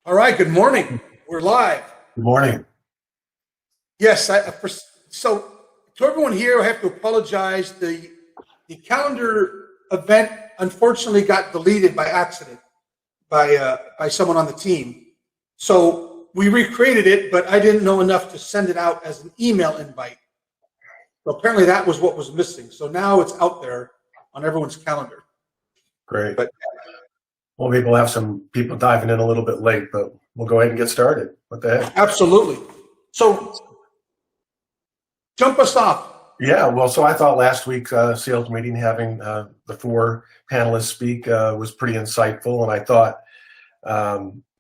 All right, good morning. We're live. Good morning. Yes, so to everyone here, I have to apologize. The calendar event unfortunately got deleted by accident by someone on the team. So we recreated it, but I didn't know enough to send it out as an email invite. So apparently that was what was missing. So now it's out there on everyone's calendar. Great. But Well, maybe we'll have some people diving in a little bit late, but we'll go ahead and get started. What the heck? absolutely. So jump us off. Yeah, well, so I thought last week's sales meeting, having the four panelists speak was pretty insightful. And I thought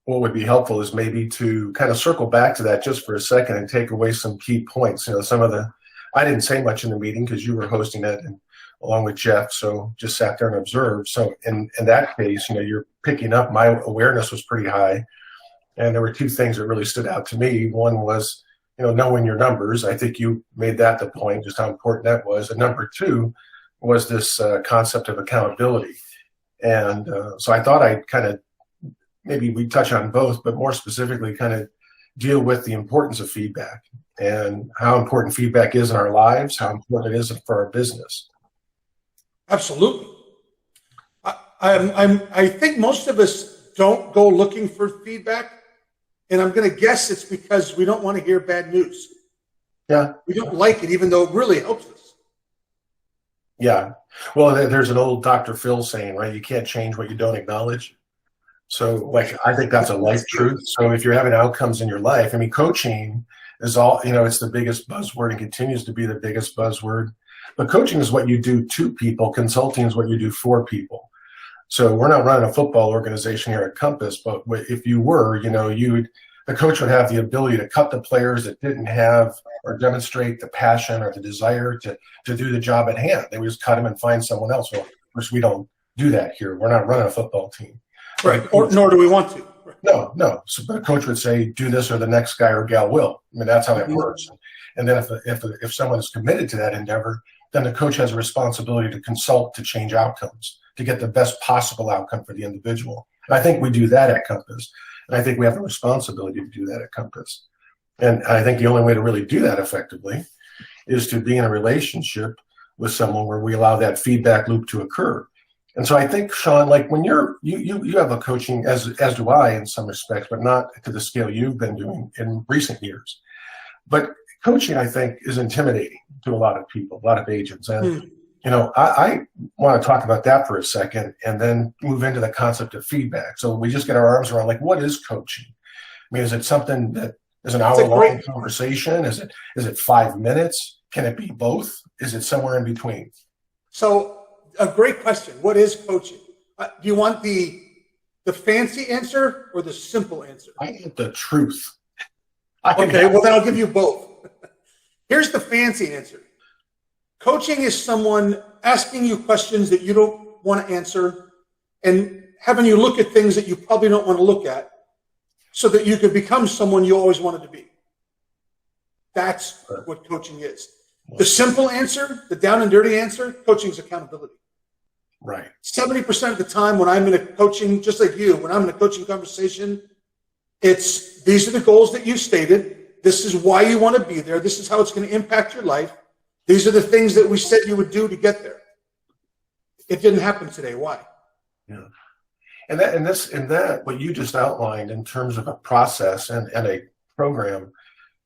what would be helpful is maybe to kind of circle back to that just for a second and take away some key points. I didn't say much in the meeting because you were hosting it and along with Jeff, so just sat there and observed. So in that case, you're picking up, my awareness was pretty high. And there were two things that really stood out to me. One was, knowing your numbers. I think you made that the point, just how important that was. And number two was this concept of accountability. And so I thought I'd kind of, maybe we touch on both, but more specifically kind of deal with the importance of feedback and how important feedback is in our lives, how important it is for our business. Absolutely. I think most of us don't go looking for feedback, and I'm going to guess it's because we don't want to hear bad news. Yeah. We don't like it, even though it really helps us. Yeah. Well, there's an old Dr. Phil saying, right? You can't change what you don't acknowledge. So, I think that's a life truth. So if you're having outcomes in your life, coaching is all, it's the biggest buzzword and continues to be the biggest buzzword. But coaching is what you do to people. Consulting is what you do for people. So we're not running a football organization here at Compass, but if you were, the coach would have the ability to cut the players that didn't have or demonstrate the passion or the desire to do the job at hand. They would just cut them and find someone else. Well, of course, we don't do that here. We're not running a football team. Right, nor do we want to. No. So, but a coach would say, do this or the next guy or gal will. That's how it works. And then if someone is committed to that endeavor, then the coach has a responsibility to consult to change outcomes, to get the best possible outcome for the individual. And I think we do that at Compass. And I think we have a responsibility to do that at Compass. And I think the only way to really do that effectively is to be in a relationship with someone where we allow that feedback loop to occur. And so I think, Sean, when you have a coaching, as do I in some respects, but not to the scale you've been doing in recent years. But coaching, I think, is intimidating to a lot of people, a lot of agents. And, I want to talk about that for a second and then move into the concept of feedback. So we just get our arms around, what is coaching? Is it something that is an hour-long conversation? Is it 5 minutes? Can it be both? Is it somewhere in between? So a great question. What is coaching? Do you want the fancy answer or the simple answer? I want the truth. Okay, well, then I'll give you both. Here's the fancy answer. Coaching is someone asking you questions that you don't want to answer and having you look at things that you probably don't want to look at so that you can become someone you always wanted to be. That's what coaching is. The simple answer, the down and dirty answer, coaching is accountability. Right. 70% of the time when I'm in a coaching, just like you, when I'm in a coaching conversation, it's these are the goals that you stated. This is why you want to be there. This is how it's going to impact your life. These are the things that we said you would do to get there. It didn't happen today. Why? Yeah. And that what you just outlined in terms of a process and a program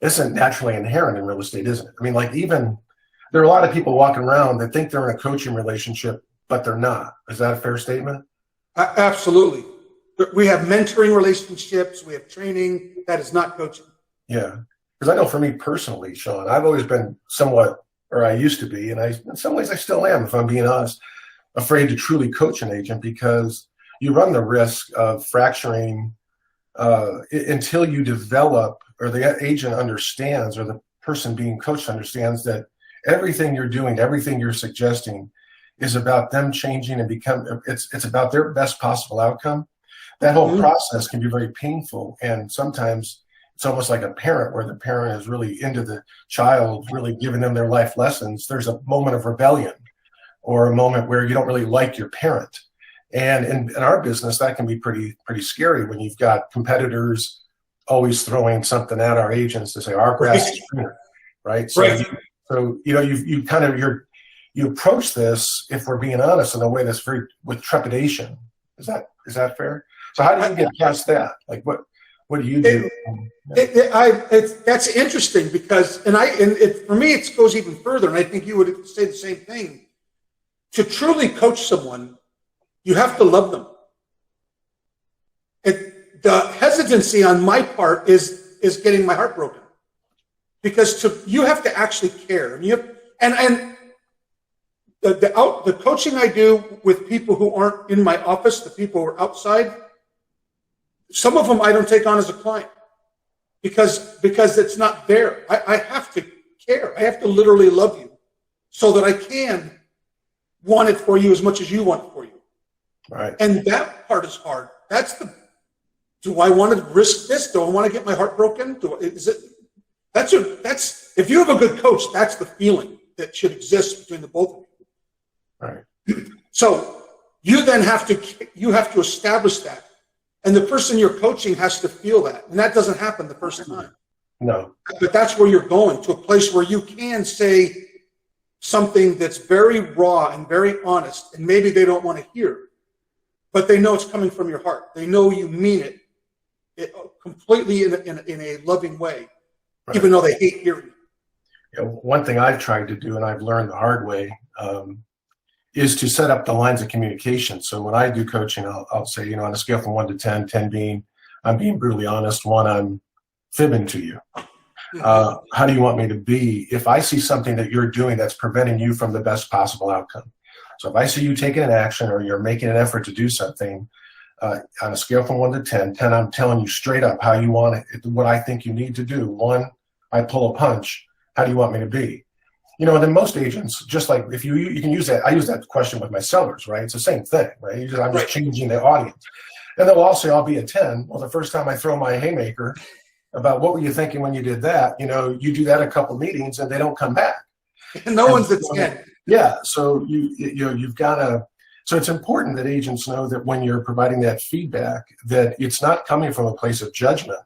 isn't naturally inherent in real estate, isn't it? Even there are a lot of people walking around that think they're in a coaching relationship, but they're not. Is that a fair statement? Absolutely. We have mentoring relationships. We have training. That is not coaching. Yeah. Because I know for me personally, Sean, I've always been somewhat, or I used to be, and in some ways I still am, if I'm being honest, afraid to truly coach an agent because you run the risk of fracturing until you develop or the agent understands or the person being coached understands that everything you're doing, everything you're suggesting is about them changing and it's about their best possible outcome. That whole process can be very painful. And sometimes it's almost like a parent where the parent is really into the child, really giving them their life lessons. There's a moment of rebellion or a moment where you don't really like your parent. And in our business, that can be pretty scary when you've got competitors always throwing something at our agents to say our grass is greener, right? So, Right. you approach this, if we're being honest, in a way that's very with trepidation. Is that fair? So how do you get past that? Like what do you do? That's interesting because, for me, it goes even further, and I think you would say the same thing. To truly coach someone, you have to love them. The hesitancy on my part is getting my heart broken, because you have to actually care, and the coaching I do with people who aren't in my office, the people who are outside, some of them I don't take on as a client because it's not there. I have to care. I have to literally love you so that I can want it for you as much as you want it for you. Right. And that part is hard. Do I want to risk this? Do I want to get my heart broken? If you have a good coach, that's the feeling that should exist between the both of you. Right. So you then have to establish that. And the person you're coaching has to feel that. And that doesn't happen the first time. No. But that's where you're going, to a place where you can say something that's very raw and very honest, and maybe they don't want to hear, but they know it's coming from your heart. They know you mean it completely in a loving way, right, even though they hate hearing it. One thing I've tried to do, and I've learned the hard way, is to set up the lines of communication. So when I do coaching, I'll say, on a scale from 1 to 10, 10 being I'm being brutally honest, 1 I'm fibbing to you. How do you want me to be if I see something that you're doing that's preventing you from the best possible outcome? So if I see you taking an action or you're making an effort to do something, on a scale from 1 to 10, 10 I'm telling you straight up how you want it, what I think you need to do. 1, I pull a punch. How do you want me to be? And then most agents, just like if you can use that, I use that question with my sellers, right? It's the same thing, right? I'm just changing the audience. And they'll all say, I'll be a 10. Well, the first time I throw my haymaker about what were you thinking when you did that, you do that a couple meetings and they don't come back. No one's at 10. Yeah, so you've got to. So it's important that agents know that when you're providing that feedback, that it's not coming from a place of judgment.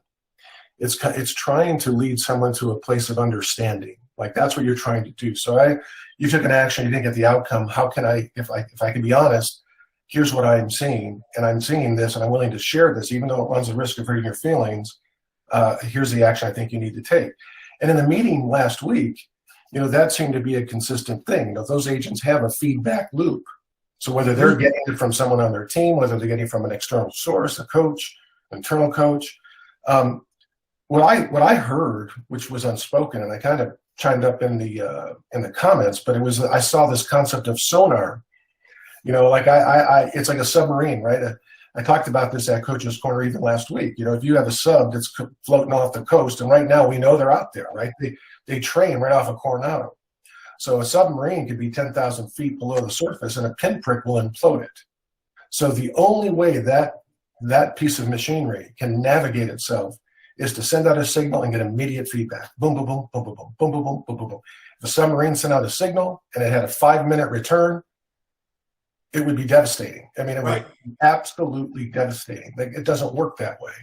It's trying to lead someone to a place of understanding. Like that's what you're trying to do. So you took an action, you didn't get the outcome. How can if I can be honest, here's what I am seeing, and I'm seeing this, and I'm willing to share this, even though it runs the risk of hurting your feelings. Here's the action I think you need to take. And in the meeting last week, that seemed to be a consistent thing. Those agents have a feedback loop. So whether they're getting it from someone on their team, whether they're getting it from an external source, a coach, internal coach, what I heard, which was unspoken, and I kind of chimed up in the comments, but I saw this concept of sonar. Like it's like a submarine, right? I talked about this at Coach's Corner even last week. If you have a sub that's floating off the coast, and right now we know they're out there, right? They train right off of Coronado. So a submarine could be 10,000 feet below the surface, and a pinprick will implode it. So the only way that piece of machinery can navigate itself is to send out a signal and get immediate feedback. Boom, boom, boom, boom, boom, boom, boom, boom, boom, boom, boom, boom. If a submarine sent out a signal and it had a 5-minute return, it would be devastating. I mean, it would be absolutely devastating. It doesn't work that way.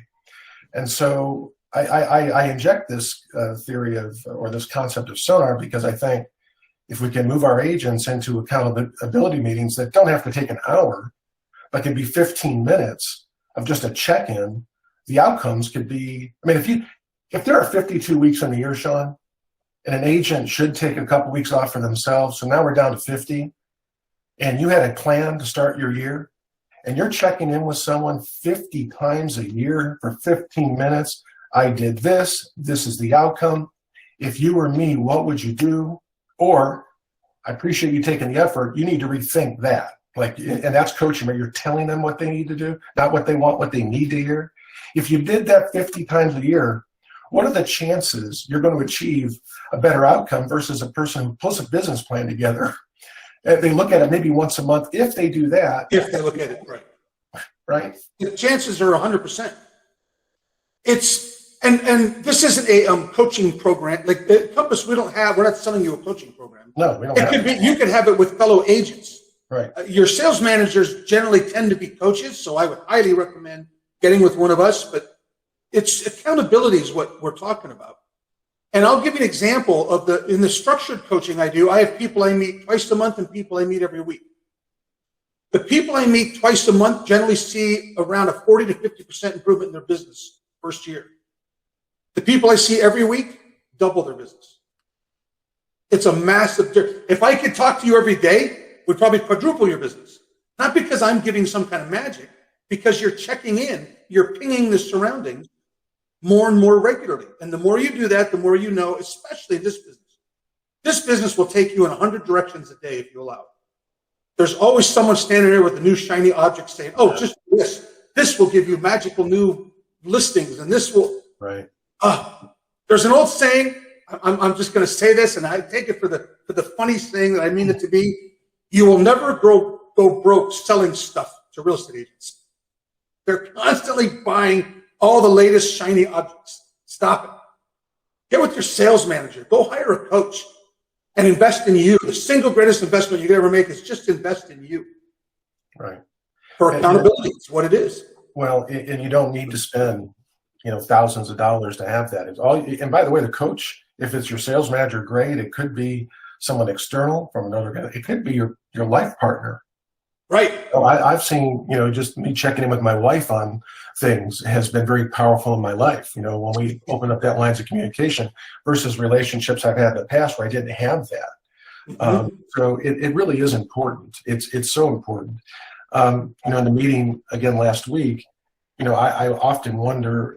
And so I inject this theory or this concept of sonar because I think if we can move our agents into accountability meetings that don't have to take an hour, but can be 15 minutes of just a check-in, the outcomes could be, if there are 52 weeks in the year, Sean, and an agent should take a couple weeks off for themselves, so now we're down to 50, and you had a plan to start your year, and you're checking in with someone 50 times a year for 15 minutes, I did this is the outcome. If you were me, what would you do? Or, I appreciate you taking the effort, you need to rethink that. And that's coaching, where you're telling them what they need to do, not what they want, what they need to hear. If you did that 50 times a year, what are the chances you're going to achieve a better outcome versus a person who pulls a business plan together? They look at it maybe once a month. If they do that. If they look at it, right. The chances are 100%. And this isn't a coaching program. Like at Compass, we're not selling you a coaching program. No, we don't You could have it with fellow agents. Right. Your sales managers generally tend to be coaches, so I would highly recommend getting with one of us, but it's accountability is what we're talking about. And I'll give you an example of in the structured coaching I do, I have people I meet twice a month and people I meet every week. The people I meet twice a month generally see around a 40 to 50% improvement in their business first year. The people I see every week double their business. It's a massive difference. If I could talk to you every day, we'd probably quadruple your business. Not because I'm giving some kind of magic, because you're checking in, you're pinging the surroundings more and more regularly. And the more you do that, the more you know, especially this business. This business will take you in 100 directions a day if you allow it. There's always someone standing there with a new shiny object saying, oh, just do this. This will give you magical new listings, and this will. Right. There's an old saying, I'm just going to say this, and I take it for the funniest thing that I mean it to be. You will never go broke selling stuff to real estate agents. They're constantly buying all the latest shiny objects. Stop it. Get with your sales manager. Go hire a coach and invest in you. The single greatest investment you can ever make is just invest in you. Right. For accountability, it's what it is. Well, and you don't need to spend, thousands of dollars to have that. And by the way, the coach, if it's your sales manager, great. It could be someone external from another guy. It could be your life partner. Right. I've seen, just me checking in with my wife on things has been very powerful in my life. When we open up that lines of communication versus relationships I've had in the past where I didn't have that. Mm-hmm. So it really is important. It's so important. In the meeting again last week, I often wonder,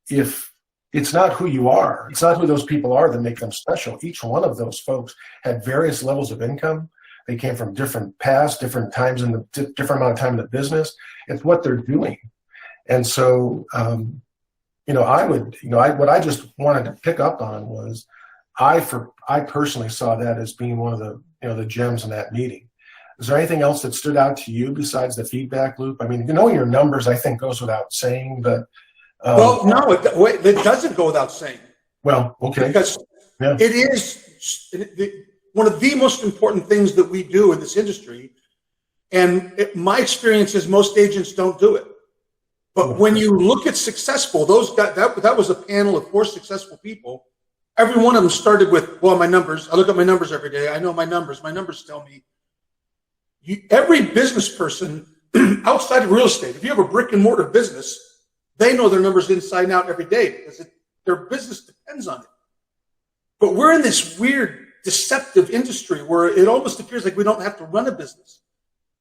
if it's not who you are, it's not who those people are that make them special. Each one of those folks had various levels of income. They came from different paths, different times in the different amount of time in the business. It's what they're doing. And so, what I just wanted to pick up on was I personally saw that as being one of the gems in that meeting. Is there anything else that stood out to you besides the feedback loop? I mean, knowing your numbers, I think, goes without saying, but. Well, no, it doesn't go without saying. Well, okay. Because it is one of the most important things that we do in this industry. And my experience is most agents don't do it. But when you look at successful, that was a panel of 4 successful people. Every one of them started with, well, my numbers. I look at my numbers every day. I know my numbers. My numbers tell me. Every business person outside of real estate, if you have a brick and mortar business, they know their numbers inside and out every day because their business depends on it. But we're in this weird, deceptive industry where it almost appears like we don't have to run a business.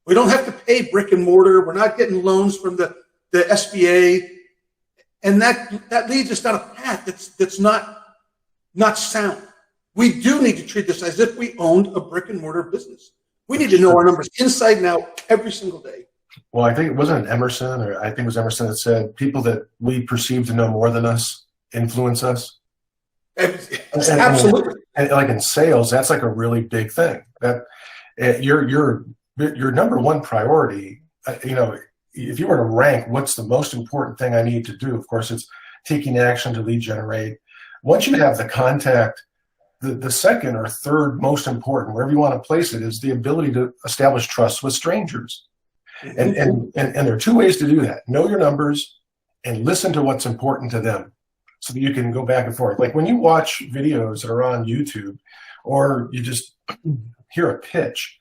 We don't have to pay brick and mortar. We're not getting loans from the SBA. And that leads us down a path that's not sound. We do need to treat this as if we owned a brick and mortar business. We need to know our numbers inside and out every single day. Well, I think it wasn't Emerson, or I think it was Emerson that said, people that we perceive to know more than us influence us. Absolutely. And like in sales, that's like a really big thing. That your number one priority, if you were to rank what's the most important thing I need to do, of course, it's taking action to lead generate. Once you have the contact, the second or third most important, wherever you want to place it, is the ability to establish trust with strangers. And there are 2 ways to do that. Know your numbers and listen to what's important to them so that you can go back and forth. Like when you watch videos that are on YouTube or you just hear a pitch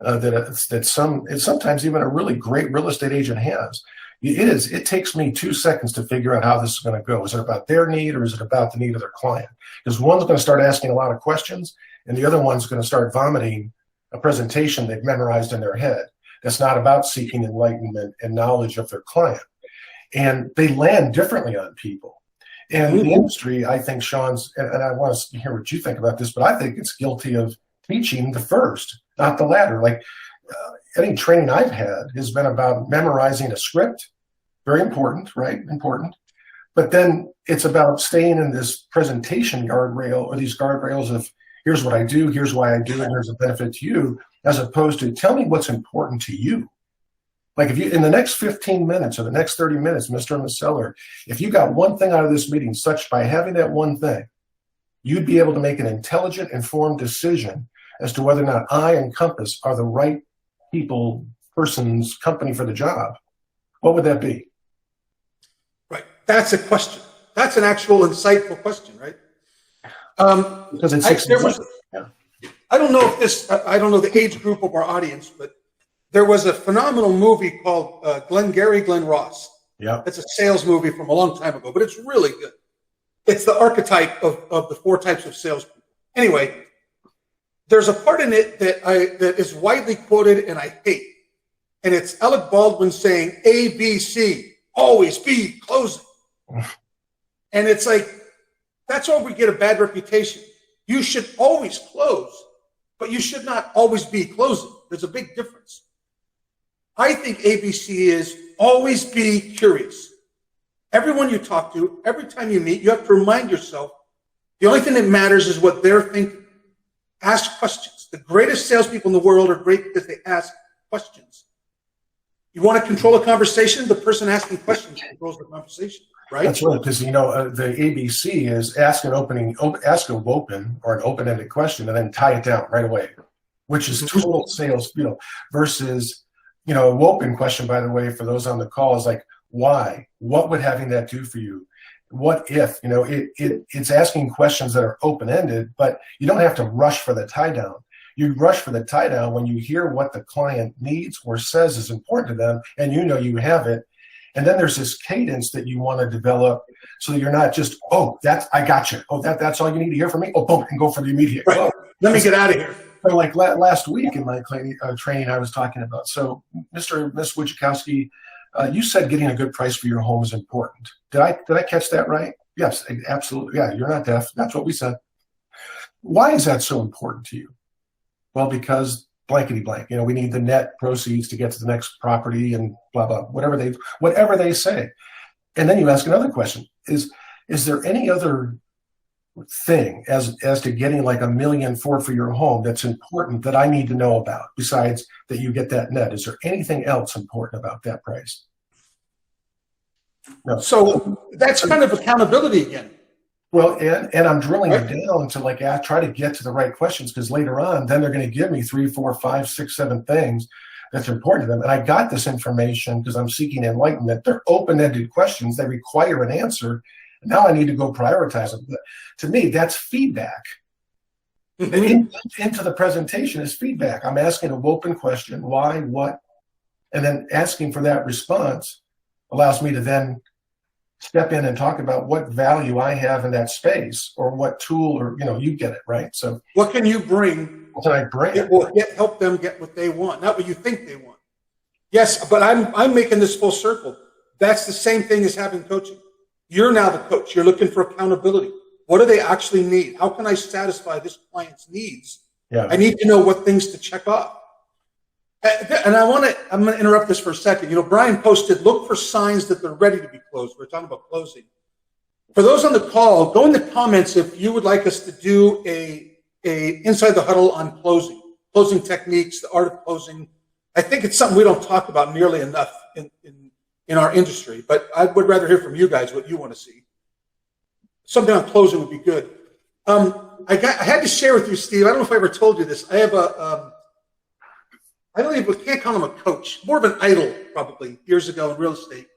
it's sometimes even a really great real estate agent has. It takes me 2 seconds to figure out how this is going to go. Is it about their need or is it about the need of their client? Because one's going to start asking a lot of questions and the other one's going to start vomiting a presentation they've memorized in their head. That's not about seeking enlightenment and knowledge of their client. And they land differently on people. And the industry, I think, Sean's, and I want to hear what you think about this, but I think it's guilty of teaching the first, not the latter. Like any training I've had has been about memorizing a script. Very important, right? Important. But then it's about staying in this presentation guardrail or these guardrails of here's what I do, here's why I do it, here's a benefit to you, as opposed to tell me what's important to you. Like if you, in the next 15 minutes or the next 30 minutes, Mr. and Ms. Seller, if you got one thing out of this meeting, such by having that one thing, you'd be able to make an intelligent, informed decision as to whether or not I and Compass are the right person's company for the job, what would that be? Right. That's a question. That's an actual insightful question, right? Because it's I don't know if I don't know the age group of our audience, but there was a phenomenal movie called Glengarry Glen Ross. Yeah. It's a sales movie from a long time ago, but it's really good. It's the archetype of the 4 types of salespeople. Anyway, there's a part in it that is widely quoted and I hate. And it's Alec Baldwin saying, A, B, C, always be closing. And it's like, that's why we get a bad reputation. You should always close, but you should not always be closing. There's a big difference. I think ABC is always be curious. Everyone you talk to, every time you meet, you have to remind yourself the only thing that matters is what they're thinking. Ask questions. The greatest salespeople in the world are great because they ask questions. You want to control a conversation? The person asking questions controls the conversation, right? That's right, because the ABC is ask an open or an open-ended question and then tie it down right away, which is total sales, versus an open question, by the way, for those on the call is like, why? What would having that do for you? What if? It's asking questions that are open-ended, but you don't have to rush for the tie down. You rush for the tie down when you hear what the client needs or says is important to them, and you have it. And then there's this cadence that you want to develop so that you're not just, I got you. Oh, that's all you need to hear from me? Oh, boom, and go for the immediate. Right. Oh, let me get out of here. So like last week in my training I was talking about. So Miss Wojciechowski, you said getting a good price for your home is important. Did I catch that right? Yes, absolutely. Yeah, you're not deaf. That's what we said. Why is that so important to you? Well, because blankety blank. We need the net proceeds to get to the next property and blah blah. Whatever they say. And then you ask another question: Is there any other thing as to getting like $1 million for your home that's important that I need to know about besides that you get that net? Is there anything else important about that price? No. So that's kind of accountability again. Well, and I'm drilling it down to try to get to the right questions, because later on, then they're going to give me 3, 4, 5, 6, 7 things that's important to them. And I got this information because I'm seeking enlightenment. They're open-ended questions. They require an answer. Now I need to go prioritize them. But to me, that's feedback. Mm-hmm. Into the presentation is feedback. I'm asking an open question, why, what, and then asking for that response allows me to then step in and talk about what value I have in that space, or what tool, or you get it, right? So what can you bring? What can I bring? It will help them get what they want, not what you think they want. Yes, but I'm making this full circle. That's the same thing as having coaching. You're now the coach. You're looking for accountability. What do they actually need? How can I satisfy this client's needs? Yeah. I need to know what things to check off. And I'm going to interrupt this for a second. Brian posted, look for signs that they're ready to be closed. We're talking about closing. For those on the call, go in the comments if you would like us to do a Inside the Huddle on closing techniques, the art of closing. I think it's something we don't talk about nearly enough in our industry, but I would rather hear from you guys what you want to see. Something on closing would be good. I had to share with you, Steve. I don't know if I ever told you this. I have we can't call him a coach, more of an idol probably years ago in real estate.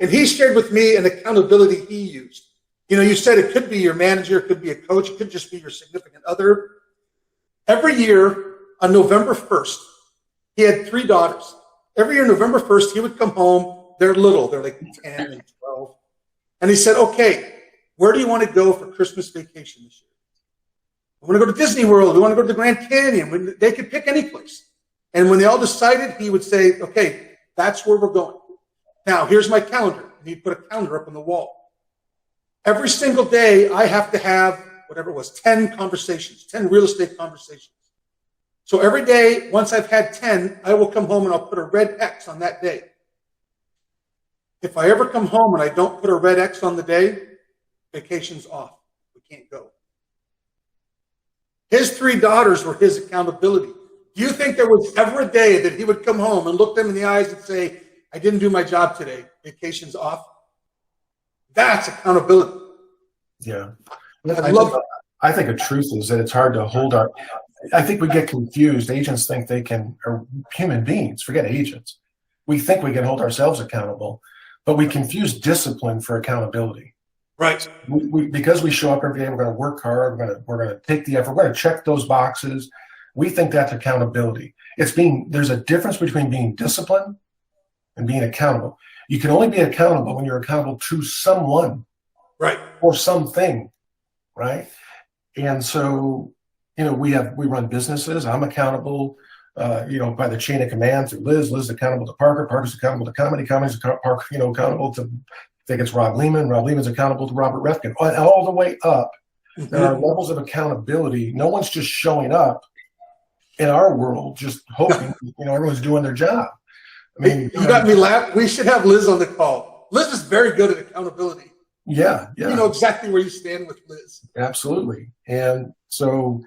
And he shared with me an accountability he used. You said it could be your manager, it could be a coach, it could just be your significant other. Every year on November 1st, he had 3 daughters. Every year, November 1st, he would come home. They're little. They're like 10 and 12. And he said, okay, where do you want to go for Christmas vacation this year? We want to go to Disney World. We want to go to the Grand Canyon. They could pick any place. And when they all decided, he would say, okay, that's where we're going. Now, here's my calendar. And he'd put a calendar up on the wall. Every single day, I have to have, whatever it was, 10 conversations, 10 real estate conversations. So every day, once I've had 10, I will come home and I'll put a red X on that day. If I ever come home and I don't put a red X on the day, vacation's off. We can't go. His 3 daughters were his accountability. Do you think there was ever a day that he would come home and look them in the eyes and say, I didn't do my job today, vacation's off? That's accountability. Yeah. I think the truth is that it's hard to hold I think we get confused. Agents think they can, or human beings, forget agents. We think we can hold ourselves accountable, but we confuse discipline for accountability. Right. Because we show up every day, we're going to work hard, we're going to take the effort, we're going to check those boxes. We think that's accountability. There's a difference between being disciplined and being accountable. You can only be accountable when you're accountable to someone, right, or something, right? And so, we run businesses. I'm accountable, by the chain of command through Liz. Liz is accountable to Parker. Parker's accountable to comedy. Comedy's accountable to, I think it's Rob Lehman. Rob Lehman's accountable to Robert Refkin. All the way up, there are levels of accountability. No one's just showing up in our world, just hoping, everyone's doing their job. I mean, you got me laughing. We should have Liz on the call. Liz is very good at accountability. Yeah. You know exactly where you stand with Liz. Absolutely. And so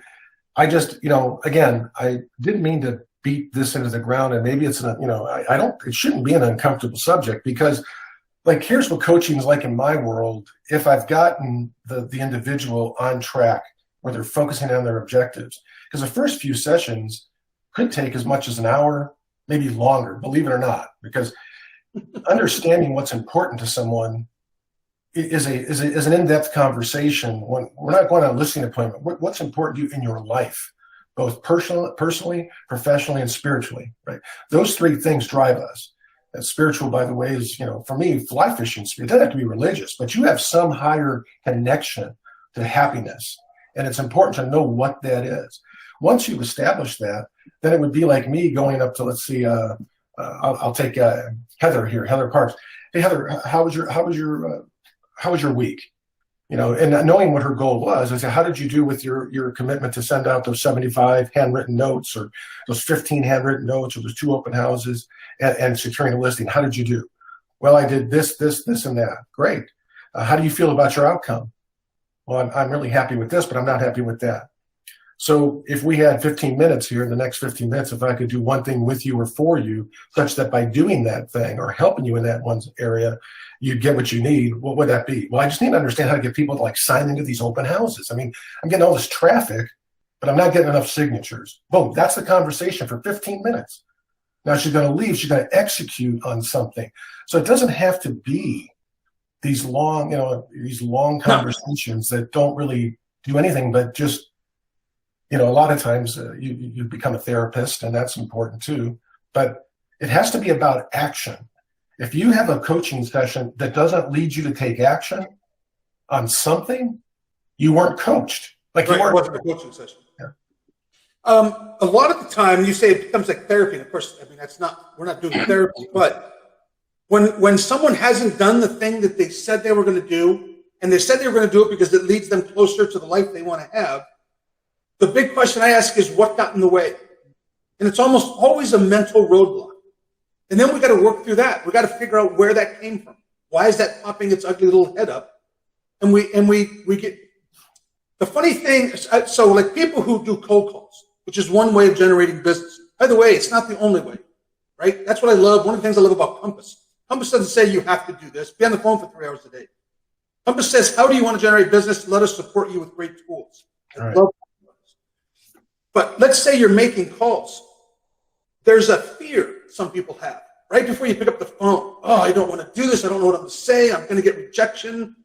I just, again, I didn't mean to beat this into the ground, and maybe it's, it shouldn't be an uncomfortable subject, because here's what coaching is like in my world. If I've gotten the individual on track where they're focusing on their objectives, because the first few sessions could take as much as an hour, maybe longer, believe it or not, because understanding what's important to someone is an in-depth conversation. When we're not going on a listening appointment, what's important to you in your life, both personally, professionally, and spiritually, right? Those three things drive us. And spiritual, by the way, is, for me, fly fishing. It doesn't have to be religious, but you have some higher connection to happiness. And it's important to know what that is. Once you've established that, then it would be like me going up to, let's see, I'll take Heather here, Heather Parks. Hey, Heather, how was your week? And knowing what her goal was, I said, how did you do with your commitment to send out those 75 handwritten notes, or those 15 handwritten notes, or those 2 open houses, and securing a listing? How did you do? Well, I did this, and that. Great. How do you feel about your outcome? Well, I'm really happy with this, but I'm not happy with that. So if we had 15 minutes here, the next 15 minutes, if I could do one thing with you or for you, such that by doing that thing or helping you in that one area, you get what you need, what would that be? Well, I just need to understand how to get people to sign into these open houses. I mean, I'm getting all this traffic, but I'm not getting enough signatures. Boom, that's the conversation for 15 minutes. Now she's going to leave. She's going to execute on something. So it doesn't have to be these long conversations that don't really do anything but just, a lot of times you become a therapist, and that's important too. But it has to be about action. If you have a coaching session that doesn't lead you to take action on something, you weren't coached. It wasn't a coaching session. Yeah. A lot of the time, you say it becomes like therapy. And of course, we're not doing therapy. But when someone hasn't done the thing that they said they were going to do, and they said they were going to do it because it leads them closer to the life they want to have, the big question I ask is, what got in the way? And it's almost always a mental roadblock. And then we got to work through that. We got to figure out where that came from. Why is that popping its ugly little head up? And we get the funny thing. So people who do cold calls, which is one way of generating business. By the way, it's not the only way, right? That's what I love. One of the things I love about Compass. Compass doesn't say you have to do this. Be on the phone for 3 hours a day. Compass says, how do you want to generate business? Let us support you with great tools. I love. But let's say you're making calls. There's a fear some people have right before you pick up the phone. Oh, I don't want to do this. I don't know what I'm going to say. I'm going to get rejection.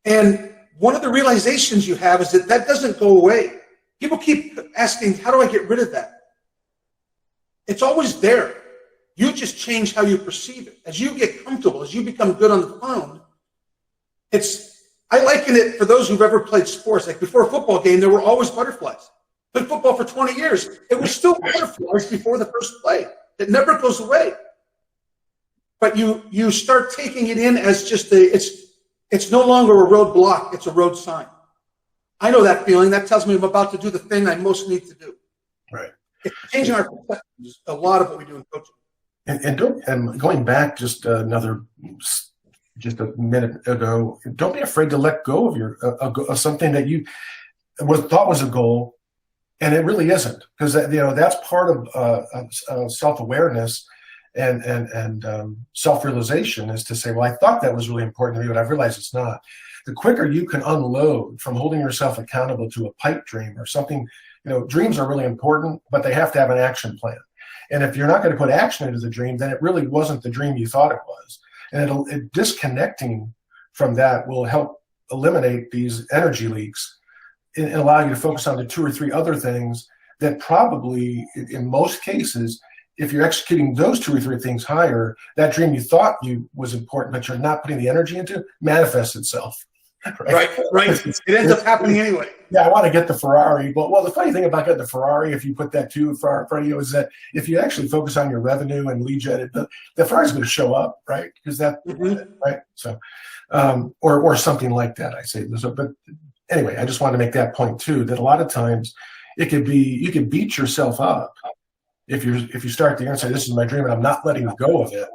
And one of the realizations you have is that doesn't go away. People keep asking, how do I get rid of that? It's always there. You just change how you perceive it. As you get comfortable, as you become good on the phone, I liken it for those who've ever played sports. Like before a football game, there were always butterflies. Played football for 20 years. It was still butterflies before the first play. It never goes away. But you start taking it in as just it's no longer a roadblock, it's a road sign. I know that feeling. That tells me I'm about to do the thing I most need to do. Right. It's changing our perspectives. A lot of what we do in coaching. And going back just a minute ago, don't be afraid to let go of something that you thought was a goal. And it really isn't, because that's part of self-awareness and self-realization, is to say, well, I thought that was really important to me, but I've realized it's not. The quicker you can unload from holding yourself accountable to a pipe dream or something, dreams are really important, but they have to have an action plan. And if you're not going to put action into the dream, then it really wasn't the dream you thought it was. And disconnecting from that will help eliminate these energy leaks and allow you to focus on the 2 or 3 other things that probably, in most cases, if you're executing those 2 or 3 things higher, that dream you thought was important, but you're not putting the energy into, manifests itself. Right. It ends up happening anyway. Yeah, I want to get the Ferrari. But the funny thing about getting the Ferrari, if you put that too far in front of you, is that if you actually focus on your revenue and lead gen, the Ferrari's going to show up, right? Because right. So, or something like that. I say this, but anyway, I just want to make that point too. That a lot of times it could be you can beat yourself up if you start the year and say, "This is my dream," and I'm not letting go of it.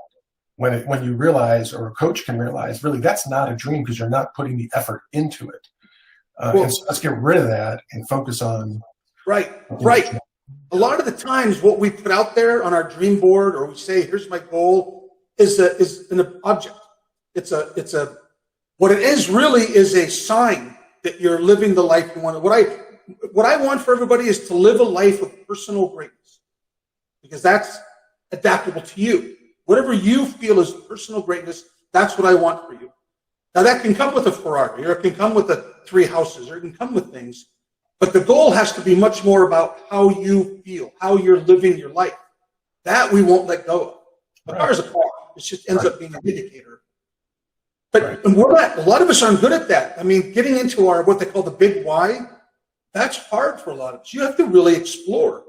When you realize, or a coach can realize, really that's not a dream because you're not putting the effort into it. And so let's get rid of that and focus on right. A lot of the times, what we put out there on our dream board, or we say, "Here's my goal," is an object. What it is really is a sign that you're living the life you want. What I want for everybody is to live a life of personal greatness, because that's adaptable to you. Whatever you feel is personal greatness, that's what I want for you. Now, that can come with a Ferrari, or it can come with 3 houses, or it can come with things. But the goal has to be much more about how you feel, how you're living your life. That we won't let go of. A car is a car. It just ends up being an indicator. But we're not, a lot of us aren't good at that. I mean, getting into what they call the big why, that's hard for a lot of us. You have to really explore.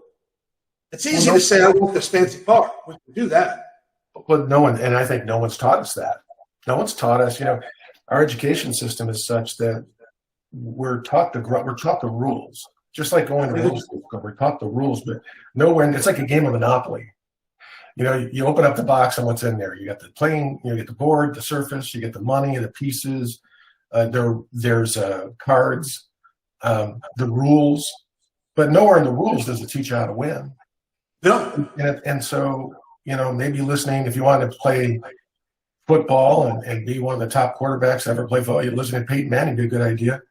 It's easy to say, I want this fancy car. We can do that. But I think no one's taught us that. No one's taught us, our education system is such that we're taught the rules. Just like going to middle school, we're taught the rules, but nowhere, it's like a game of Monopoly. You open up the box and what's in there. You got the plane, you get the board, the surface, you get the money, the pieces, there's cards, the rules, but nowhere in the rules does it teach you how to win. No. And so, maybe listening, if you want to play football and be one of the top quarterbacks to ever play football, you listen to Peyton Manning, be a good idea.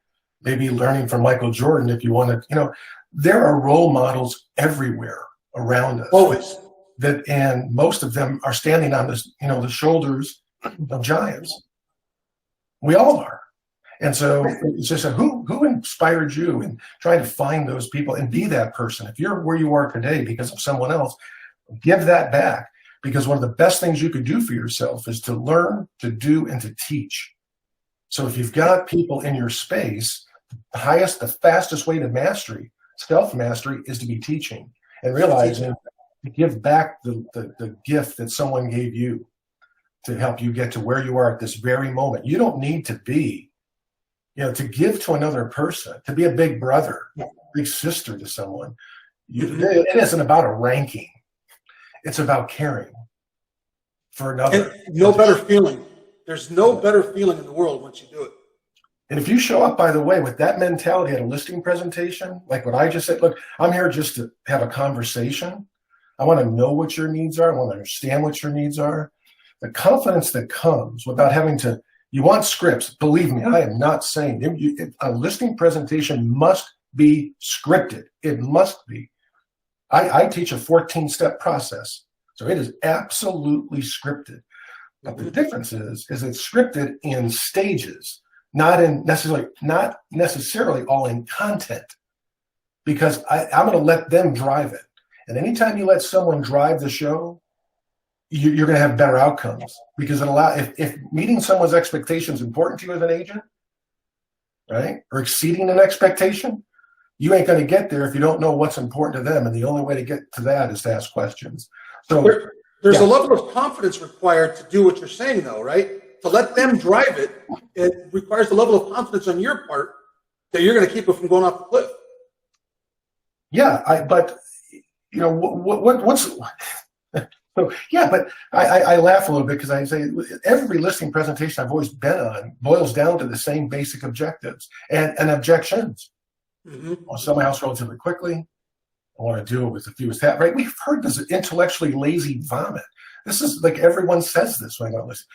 Maybe learning from Michael Jordan if you want to, there are role models everywhere around us. Always. And most of them are standing on this, the shoulders of giants. We all are. And so it's just who inspired you, and trying to find those people and be that person. If you're where you are today because of someone else, give that back, because one of the best things you could do for yourself is to learn, to do, and to teach. So if you've got people in your space, the fastest way to mastery, self-mastery, is to be teaching and realizing to give back the gift that someone gave you to help you get to where you are at this very moment. You don't need to be, to give to another person, to be a big brother, big sister to someone. It isn't about a ranking. It's about caring for another. And no better feeling. There's no better feeling in the world once you do it. And if you show up, by the way, with that mentality at a listing presentation, like what I just said, look, I'm here just to have a conversation. I want to know what your needs are. I want to understand what your needs are. The confidence that comes without having to, you want scripts. Believe me, I am not saying a listing presentation must be scripted. It must be. I teach a 14-step process. So it is absolutely scripted. But the difference is it's scripted in stages, not necessarily all in content, because I'm going to let them drive it. And anytime you let someone drive the show, you're going to have better outcomes, because if meeting someone's expectation is important to you as an agent, right, or exceeding an expectation, you ain't going to get there if you don't know what's important to them. And the only way to get to that is to ask questions. So there's a level of confidence required to do what you're saying, though, right? To let them drive it, it requires a level of confidence on your part that you're going to keep it from going off the cliff. Yeah, but what's so yeah, but I laugh a little bit because I say every listing presentation I've always been on boils down to the same basic objectives and objections. I want to sell my house relatively quickly. I want to do it with the fewest hat. Right? We've heard this intellectually lazy vomit. This is like everyone says this when I go listen.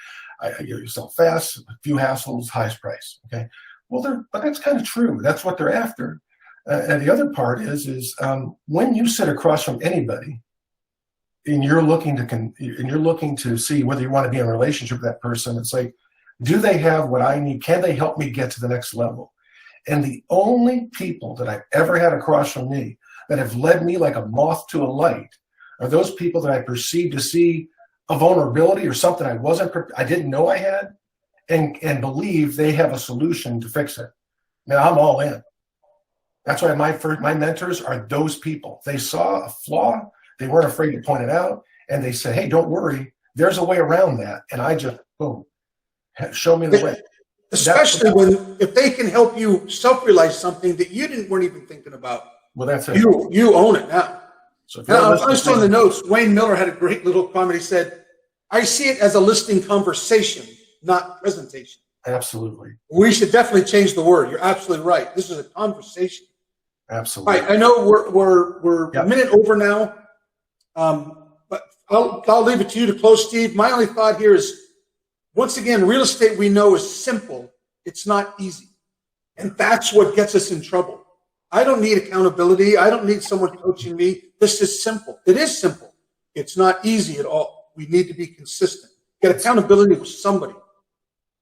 You sell fast, few hassles, highest price. Okay, but that's kind of true. That's what they're after. And the other part is when you sit across from anybody and you're looking to see whether you want to be in a relationship with that person, it's like, do they have what I need? Can they help me get to the next level? And the only people that I've ever had across from me that have led me like a moth to a light are those people that I perceive to see a vulnerability or something I didn't know I had, and believe they have a solution to fix it. Now I'm all in. That's why my mentors are those people. They saw a flaw, they weren't afraid to point it out, and they said, hey, don't worry, there's a way around that. And I just, boom, show me the way. Especially if they can help you self-realize something that you weren't even thinking about. Well, that's it. You own it now. So now, I was on the notes. Wayne Miller had a great little comment. He said, I see it as a listening conversation, not presentation. Absolutely. We should definitely change the word. You're absolutely right. This is a conversation. Absolutely. All right. I know we're a minute over now, but I'll leave it to you to close, Steve. My only thought here is, once again, real estate we know is simple. It's not easy. And that's what gets us in trouble. I don't need accountability. I don't need someone coaching me. This is simple. It is simple. It's not easy at all. We need to be consistent. Get accountability with somebody.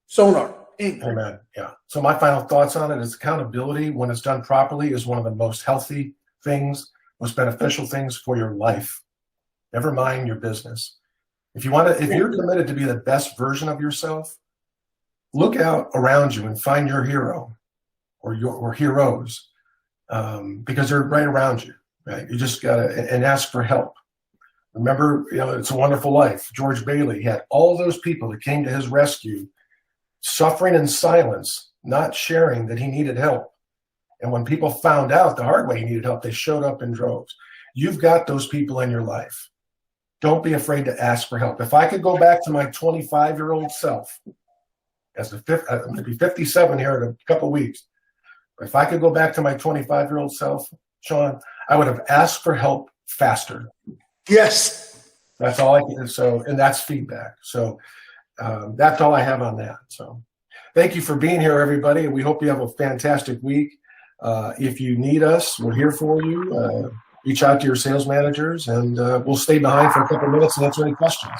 Sonar. Amen. Yeah. So my final thoughts on it is accountability, when it's done properly, is one of the most healthy things, most beneficial things for your life. Never mind your business. If you're committed to be the best version of yourself, look out around you and find your hero or heroes, because they're right around you. Right? You just gotta and ask for help. Remember, It's a Wonderful Life. George Bailey had all those people that came to his rescue, suffering in silence, not sharing that he needed help. And when people found out the hard way he needed help, they showed up in droves. You've got those people in your life. Don't be afraid to ask for help. If I could go back to my 25-year-old self, I'm going to be 57 here in a couple of weeks. But if I could go back to my 25-year-old self, Sean, I would have asked for help faster. Yes. That's all I can. So, and that's feedback. So that's all I have on that. So thank you for being here, everybody. And we hope you have a fantastic week. If you need us, we're here for you. Reach out to your sales managers, and we'll stay behind for a couple of minutes and answer any questions.